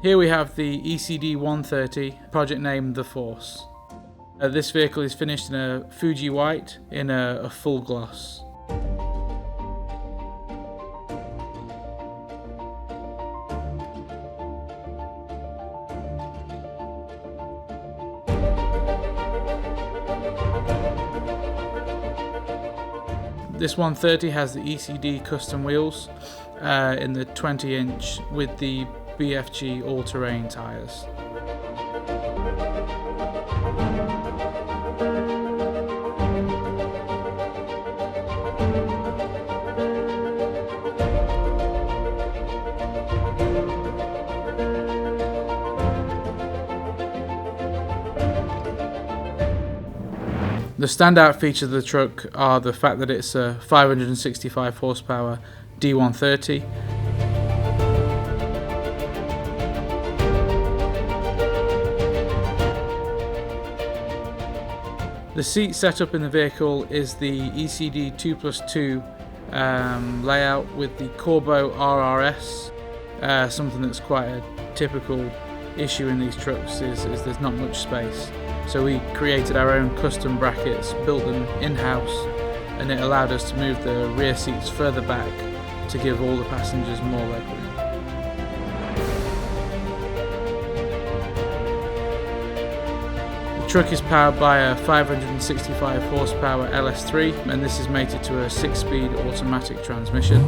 Here we have the ECD 130, project name The Force. This vehicle is finished in a Fuji White in a full gloss. This 130 has the ECD custom wheels in the 20-inch with the BFG all-terrain tyres. The standout features of the truck are the fact that it's a 565 horsepower D130. The seat setup in the vehicle is the ECD 2+2 layout with the Corbeau RRS. Something that's quite a typical issue in these trucks is there's not much space. So we created our own custom brackets, built them in-house, and it allowed us to move the rear seats further back to give all the passengers more legroom. The truck is powered by a 565 horsepower LS3, and this is mated to a 6-speed automatic transmission.